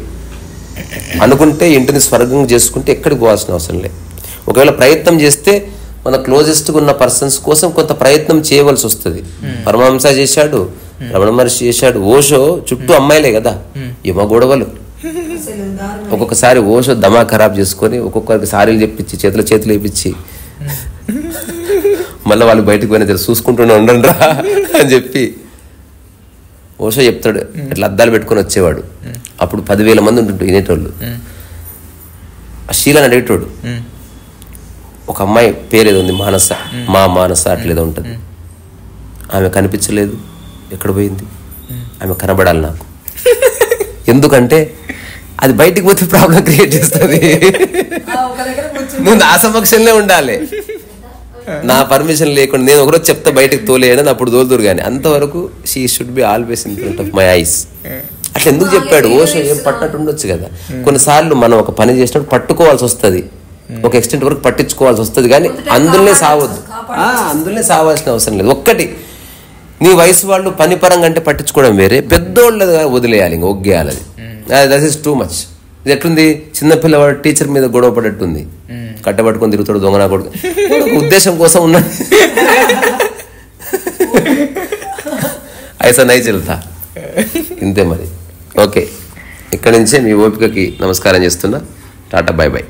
అనుకుంటే ఇంటిని స్వర్గంగా చేసుకుంటే ఎక్కడికి పోవాల్సిన అవసరం లేదు. ఒకవేళ ప్రయత్నం చేస్తే మన క్లోజెస్ట్గా ఉన్న పర్సన్స్ కోసం కొంత ప్రయత్నం చేయవలసి వస్తుంది. పరమహంస చేశాడు, రమణ మహర్షి చేశాడు, ఓషో చుట్టూ అమ్మాయిలే కదా, ఏమో గొడవలు. ఒక్కొక్కసారి ఓషో దమా ఖరాబ్ చేసుకొని ఒక్కొక్కరికి సారీలు చెప్పించి చేతులు వేయించి మళ్ళీ వాళ్ళు బయటకు పోయిన చూసుకుంటూనే ఉండండి రా అని చెప్పి ఓషో చెప్తాడు ఇట్లా అద్దాలు పెట్టుకొని వచ్చేవాడు. అప్పుడు 10,000 మంది ఉంటుంటారు వినేటోళ్ళు. ఆ శీలని అడిగేటోడు. ఒక అమ్మాయి పేరేదో ఉంది, మానస, మానస అట్లేదో ఉంటుంది. ఆమె కనిపించలేదు, ఎక్కడ పోయింది, ఆమె కనబడాలి నాకు. ఎందుకంటే అది బయటికి పోతే ప్రాబ్లం క్రియేట్ చేస్తుంది. ముందు ఆ సమక్షంలో ఉండాలి. నా పర్మిషన్ లేకుండా నేను ఒకరోజు చెప్తా బయటకు తోలేయని అప్పుడు తోలుతురు. కానీ అంతవరకు she should be always in front of my eyes. అట్లా ఎందుకు చెప్పాడు? ఓషో ఏం పట్టినట్టు ఉండొచ్చు కదా. కొన్నిసార్లు మనం ఒక పని చేసినప్పుడు పట్టుకోవాల్సి వస్తుంది, ఒక ఎక్స్టెంట్ వరకు పట్టించుకోవాల్సి వస్తుంది. కానీ అందులోనే సావద్దు, అందులోనే సావాల్సిన అవసరం లేదు. ఒక్కటి, నీ వయసు వాళ్ళు పని పరంగా అంటే పట్టించుకోవడం వేరే, పెద్దోళ్ళు వదిలేయాలి, ఇంకా ఒగ్గేయాలి. అది దట్ ఈస్ టూ మచ్. ఇది ఎట్లుంది, చిన్నపిల్లవాడు టీచర్ మీద గొడవ పడేట్టుంది. కట్టబట్టుకొని తిరుగుతాడు దొంగనా కొడుకు, ఉద్దేశం కోసం ఉన్నాడు. ఐసా నై చెల్తా ఇంతే మరి. ఓకే, ఇక్కడి నుంచే మీ ఓపికకి నమస్కారం చేస్తున్నా. Tata, by by.